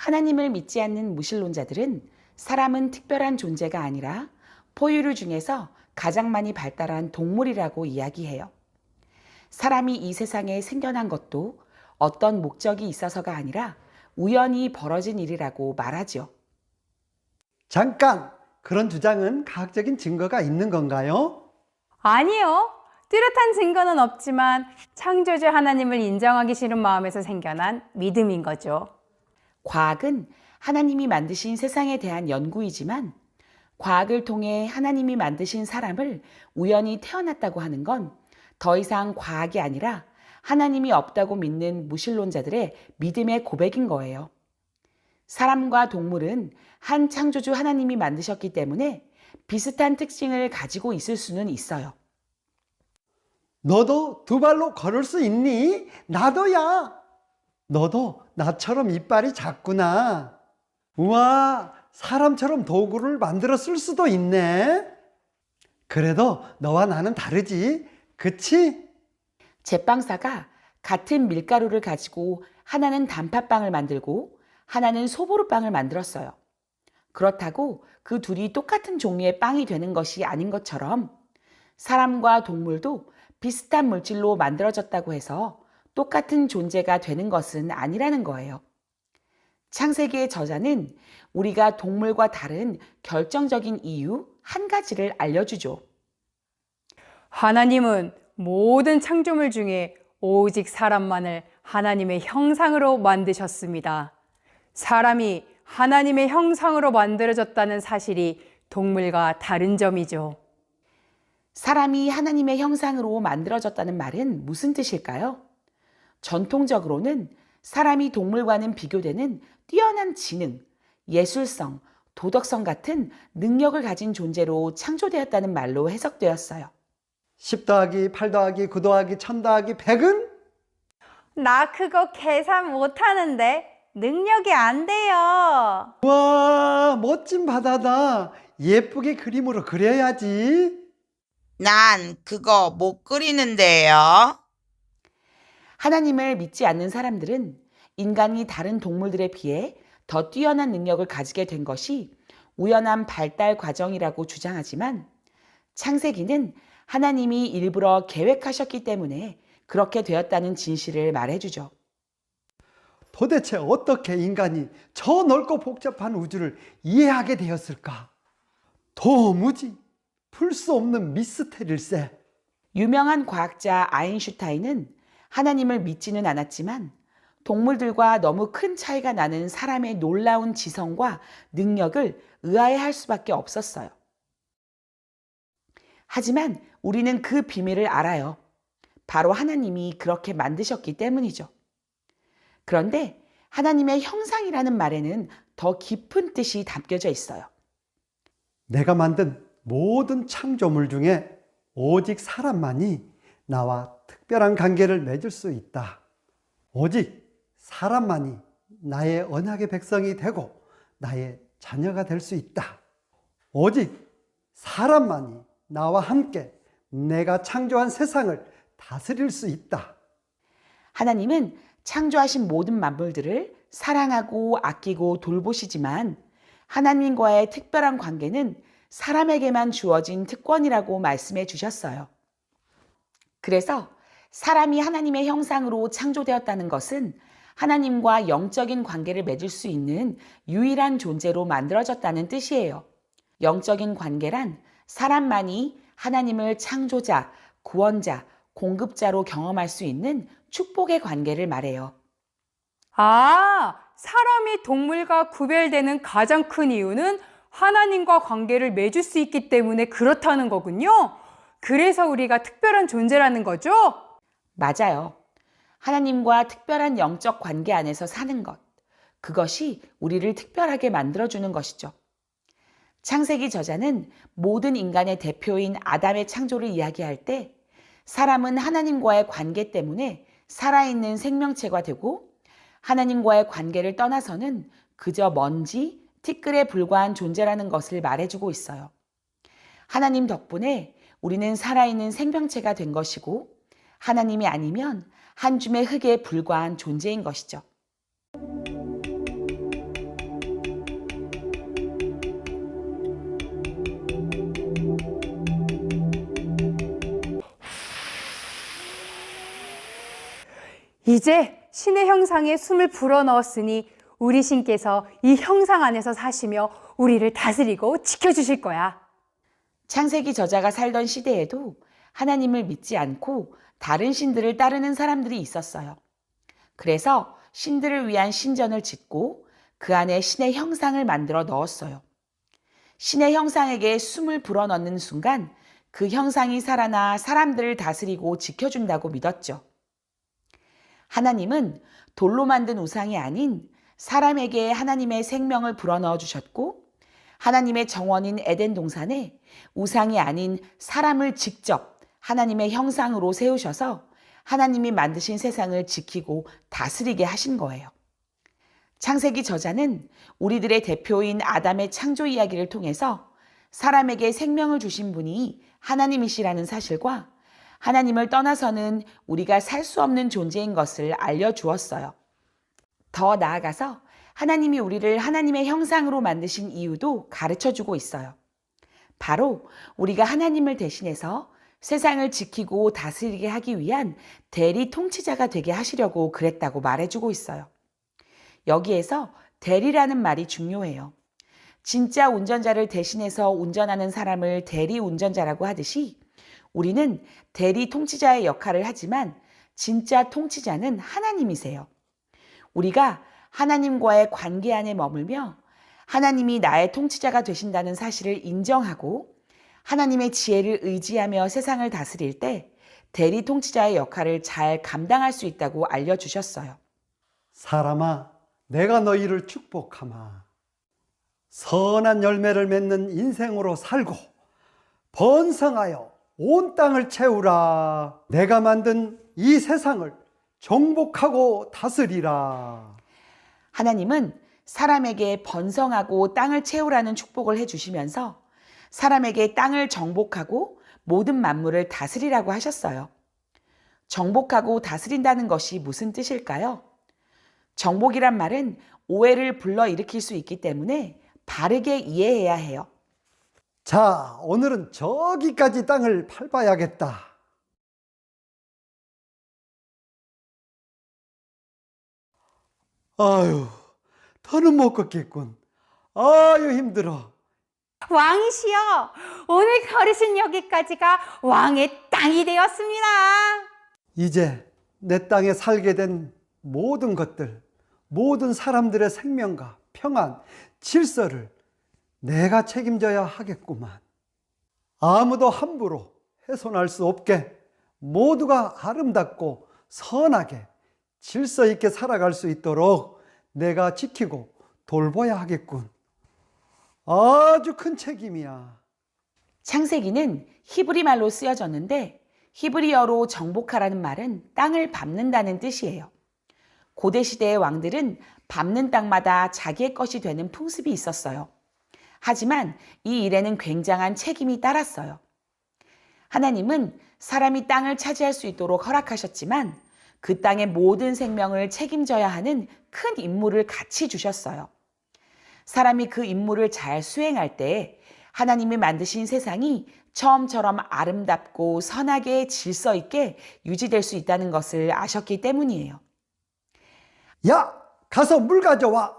하나님을 믿지 않는 무신론자들은 사람은 특별한 존재가 아니라 포유류 중에서 가장 많이 발달한 동물이라고 이야기해요. 사람이 이 세상에 생겨난 것도 어떤 목적이 있어서가 아니라 우연히 벌어진 일이라고 말하지요. 잠깐! 그런 주장은 과학적인 증거가 있는 건가요? 아니요. 뚜렷한 증거는 없지만 창조주 하나님을 인정하기 싫은 마음에서 생겨난 믿음인 거죠. 과학은 하나님이 만드신 세상에 대한 연구이지만 과학을 통해 하나님이 만드신 사람을 우연히 태어났다고 하는 건 더 이상 과학이 아니라 하나님이 없다고 믿는 무신론자들의 믿음의 고백인 거예요. 사람과 동물은 한 창조주 하나님이 만드셨기 때문에 비슷한 특징을 가지고 있을 수는 있어요. 너도 두 발로 걸을 수 있니? 나도야! 너도 나처럼 이빨이 작구나. 우와, 사람처럼 도구를 만들어 쓸 수도 있네. 그래도 너와 나는 다르지, 그치? 제빵사가 같은 밀가루를 가지고 하나는 단팥빵을 만들고 하나는 소보루빵을 만들었어요. 그렇다고 그 둘이 똑같은 종류의 빵이 되는 것이 아닌 것처럼 사람과 동물도 비슷한 물질로 만들어졌다고 해서 똑같은 존재가 되는 것은 아니라는 거예요. 창세기의 저자는 우리가 동물과 다른 결정적인 이유 한 가지를 알려주죠. 하나님은 모든 창조물 중에 오직 사람만을 하나님의 형상으로 만드셨습니다. 사람이 하나님의 형상으로 만들어졌다는 사실이 동물과 다른 점이죠. 사람이 하나님의 형상으로 만들어졌다는 말은 무슨 뜻일까요? 전통적으로는 사람이 동물과는 비교되는 뛰어난 지능, 예술성, 도덕성 같은 능력을 가진 존재로 창조되었다는 말로 해석되었어요. 10 더하기 8 더하기 9 더하기 1000 더하기 100은? 나 그거 계산 못하는데 능력이 안 돼요. 와, 멋진 바다다. 예쁘게 그림으로 그려야지. 난 그거 못 그리는데요. 하나님을 믿지 않는 사람들은 인간이 다른 동물들에 비해 더 뛰어난 능력을 가지게 된 것이 우연한 발달 과정이라고 주장하지만 창세기는 하나님이 일부러 계획하셨기 때문에 그렇게 되었다는 진실을 말해주죠. 도대체 어떻게 인간이 저 넓고 복잡한 우주를 이해하게 되었을까? 도무지 풀 수 없는 미스테리일세. 유명한 과학자 아인슈타인은 하나님을 믿지는 않았지만 동물들과 너무 큰 차이가 나는 사람의 놀라운 지성과 능력을 의아해할 수밖에 없었어요. 하지만 우리는 그 비밀을 알아요. 바로 하나님이 그렇게 만드셨기 때문이죠. 그런데 하나님의 형상이라는 말에는 더 깊은 뜻이 담겨져 있어요. 내가 만든 모든 창조물 중에 오직 사람만이 나와 특별한 관계를 맺을 수 있다. 오직 사람만이 나의 언약의 백성이 되고 나의 자녀가 될 수 있다. 오직 사람만이 나와 함께 내가 창조한 세상을 다스릴 수 있다. 하나님은 창조하신 모든 만물들을 사랑하고 아끼고 돌보시지만 하나님과의 특별한 관계는 사람에게만 주어진 특권이라고 말씀해 주셨어요. 그래서 사람이 하나님의 형상으로 창조되었다는 것은 하나님과 영적인 관계를 맺을 수 있는 유일한 존재로 만들어졌다는 뜻이에요. 영적인 관계란 사람만이 하나님을 창조자, 구원자, 공급자로 경험할 수 있는 축복의 관계를 말해요. 아, 사람이 동물과 구별되는 가장 큰 이유는 하나님과 관계를 맺을 수 있기 때문에 그렇다는 거군요. 그래서 우리가 특별한 존재라는 거죠? 맞아요. 하나님과 특별한 영적 관계 안에서 사는 것, 그것이 우리를 특별하게 만들어주는 것이죠. 창세기 저자는 모든 인간의 대표인 아담의 창조를 이야기할 때 사람은 하나님과의 관계 때문에 살아있는 생명체가 되고 하나님과의 관계를 떠나서는 그저 먼지, 티끌에 불과한 존재라는 것을 말해주고 있어요. 하나님 덕분에 우리는 살아있는 생명체가 된 것이고 하나님이 아니면 한 줌의 흙에 불과한 존재인 것이죠. 이제 신의 형상에 숨을 불어넣었으니 우리 신께서 이 형상 안에서 사시며 우리를 다스리고 지켜주실 거야. 창세기 저자가 살던 시대에도 하나님을 믿지 않고 다른 신들을 따르는 사람들이 있었어요. 그래서 신들을 위한 신전을 짓고 그 안에 신의 형상을 만들어 넣었어요. 신의 형상에게 숨을 불어넣는 순간 그 형상이 살아나 사람들을 다스리고 지켜준다고 믿었죠. 하나님은 돌로 만든 우상이 아닌 사람에게 하나님의 생명을 불어넣어 주셨고 하나님의 정원인 에덴 동산에 우상이 아닌 사람을 직접 하나님의 형상으로 세우셔서 하나님이 만드신 세상을 지키고 다스리게 하신 거예요. 창세기 저자는 우리들의 대표인 아담의 창조 이야기를 통해서 사람에게 생명을 주신 분이 하나님이시라는 사실과 하나님을 떠나서는 우리가 살 수 없는 존재인 것을 알려주었어요. 더 나아가서 하나님이 우리를 하나님의 형상으로 만드신 이유도 가르쳐주고 있어요. 바로 우리가 하나님을 대신해서 세상을 지키고 다스리게 하기 위한 대리 통치자가 되게 하시려고 그랬다고 말해주고 있어요. 여기에서 대리라는 말이 중요해요. 진짜 운전자를 대신해서 운전하는 사람을 대리 운전자라고 하듯이 우리는 대리 통치자의 역할을 하지만 진짜 통치자는 하나님이세요. 우리가 하나님과의 관계 안에 머물며 하나님이 나의 통치자가 되신다는 사실을 인정하고 하나님의 지혜를 의지하며 세상을 다스릴 때 대리 통치자의 역할을 잘 감당할 수 있다고 알려주셨어요. 사람아, 내가 너희를 축복하마. 선한 열매를 맺는 인생으로 살고 번성하여 온 땅을 채우라. 내가 만든 이 세상을 정복하고 다스리라. 하나님은 사람에게 번성하고 땅을 채우라는 축복을 해주시면서 사람에게 땅을 정복하고 모든 만물을 다스리라고 하셨어요. 정복하고 다스린다는 것이 무슨 뜻일까요? 정복이란 말은 오해를 불러일으킬 수 있기 때문에 바르게 이해해야 해요. 자, 오늘은 저기까지 땅을 밟아야겠다. 아유, 더는 못 걷겠군. 아유, 힘들어. 왕이시여, 오늘 걸으신 여기까지가 왕의 땅이 되었습니다. 이제 내 땅에 살게 된 모든 것들, 모든 사람들의 생명과 평안, 질서를 내가 책임져야 하겠구만. 아무도 함부로 훼손할 수 없게 모두가 아름답고 선하게 질서 있게 살아갈 수 있도록 내가 지키고 돌봐야 하겠군. 아주 큰 책임이야. 창세기는 히브리 말로 쓰여졌는데 히브리어로 정복하라는 말은 땅을 밟는다는 뜻이에요. 고대 시대의 왕들은 밟는 땅마다 자기의 것이 되는 풍습이 있었어요. 하지만 이 일에는 굉장한 책임이 따랐어요. 하나님은 사람이 땅을 차지할 수 있도록 허락하셨지만 그 땅의 모든 생명을 책임져야 하는 큰 임무를 같이 주셨어요. 사람이 그 임무를 잘 수행할 때 하나님이 만드신 세상이 처음처럼 아름답고 선하게 질서 있게 유지될 수 있다는 것을 아셨기 때문이에요. 야, 가서 물 가져와.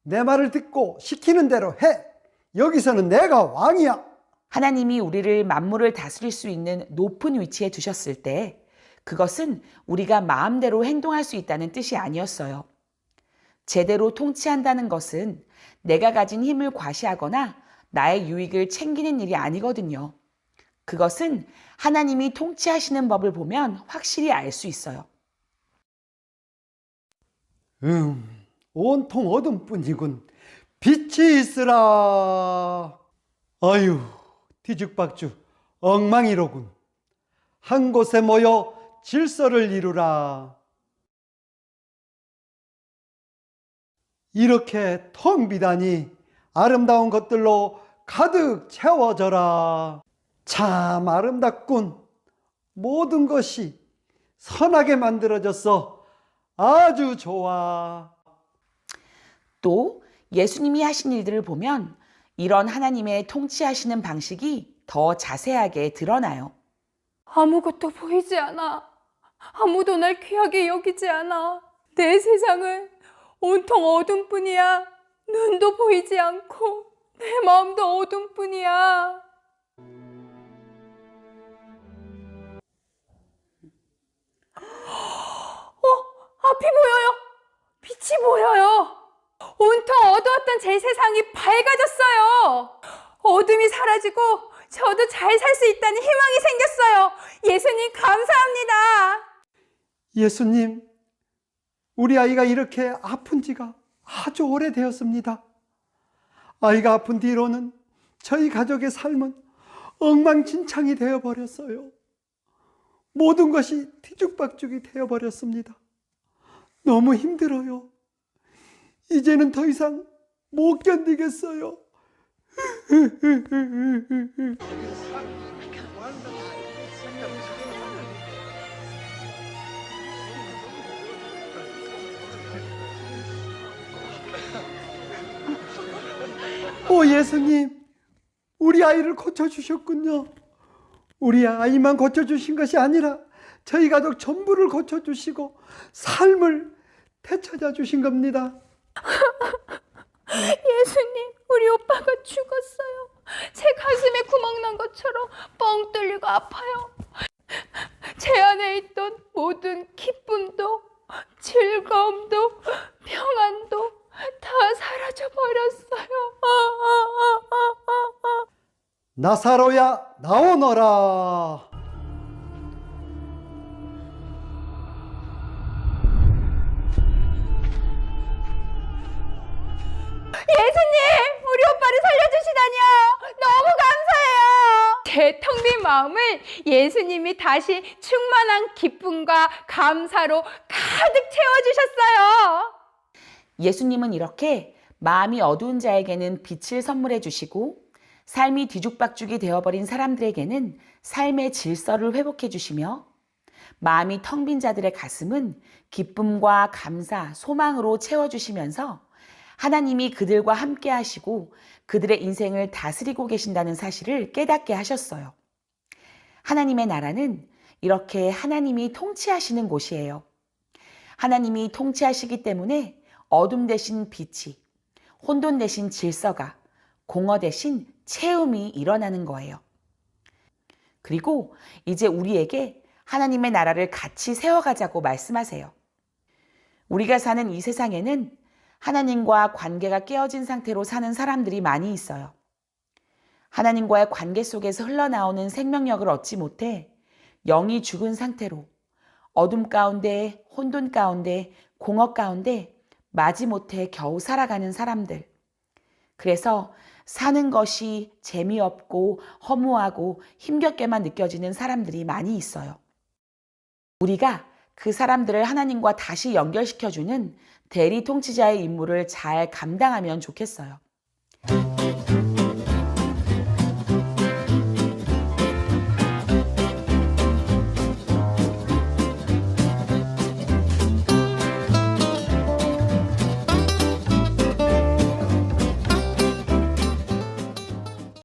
내 말을 듣고 시키는 대로 해. 여기서는 내가 왕이야. 하나님이 우리를 만물을 다스릴 수 있는 높은 위치에 두셨을 때 그것은 우리가 마음대로 행동할 수 있다는 뜻이 아니었어요. 제대로 통치한다는 것은 내가 가진 힘을 과시하거나 나의 유익을 챙기는 일이 아니거든요. 그것은 하나님이 통치하시는 법을 보면 확실히 알 수 있어요. 온통 어둠뿐이군. 빛이 있으라. 아유, 뒤죽박죽 엉망이로군. 한 곳에 모여 질서를 이루라. 이렇게 텅 비다니 아름다운 것들로 가득 채워져라. 참 아름답군. 모든 것이 선하게 만들어졌어. 아주 좋아. 또 예수님이 하신 일들을 보면 이런 하나님의 통치하시는 방식이 더 자세하게 드러나요. 아무것도 보이지 않아. 아무도 날 귀하게 여기지 않아. 내 세상은 온통 어둠뿐이야. 눈도 보이지 않고 내 마음도 어둠뿐이야. 앞이 보여요. 빛이 보여요. 온통 어두웠던 제 세상이 밝아졌어요. 어둠이 사라지고 저도 잘 살 수 있다는 희망이 생겼어요. 예수님 감사합니다. 예수님, 우리 아이가 이렇게 아픈 지가 아주 오래되었습니다. 아이가 아픈 뒤로는 저희 가족의 삶은 엉망진창이 되어버렸어요. 모든 것이 뒤죽박죽이 되어버렸습니다. 너무 힘들어요. 이제는 더 이상 못 견디겠어요. 오 예수님, 우리 아이를 고쳐주셨군요. 우리 아이만 고쳐주신 것이 아니라 저희 가족 전부를 고쳐주시고 삶을 되찾아 주신 겁니다. 예수님, 우리 오빠가 죽었어요. 제 가슴에 구멍 난 것처럼 뻥 뚫리고 아파요. 제 안에 있던 모든 기쁨도 즐거움도 평안도 다 사라져 버렸어요. 나사로야 나오너라. 예수님, 우리 오빠를 살려주시다니요. 너무 감사해요. 제 텅 빈 마음을 예수님이 다시 충만한 기쁨과 감사로 가득 채워주셨어요. 예수님은 이렇게 마음이 어두운 자에게는 빛을 선물해 주시고 삶이 뒤죽박죽이 되어버린 사람들에게는 삶의 질서를 회복해 주시며 마음이 텅 빈 자들의 가슴은 기쁨과 감사, 소망으로 채워주시면서 하나님이 그들과 함께 하시고 그들의 인생을 다스리고 계신다는 사실을 깨닫게 하셨어요. 하나님의 나라는 이렇게 하나님이 통치하시는 곳이에요. 하나님이 통치하시기 때문에 어둠 대신 빛이, 혼돈 대신 질서가, 공허 대신 채움이 일어나는 거예요. 그리고 이제 우리에게 하나님의 나라를 같이 세워가자고 말씀하세요. 우리가 사는 이 세상에는 하나님과 관계가 깨어진 상태로 사는 사람들이 많이 있어요. 하나님과의 관계 속에서 흘러나오는 생명력을 얻지 못해 영이 죽은 상태로 어둠 가운데, 혼돈 가운데, 공허 가운데 마지못해 겨우 살아가는 사람들. 그래서 사는 것이 재미없고 허무하고 힘겹게만 느껴지는 사람들이 많이 있어요. 우리가 그 사람들을 하나님과 다시 연결시켜주는 대리 통치자의 임무를 잘 감당하면 좋겠어요.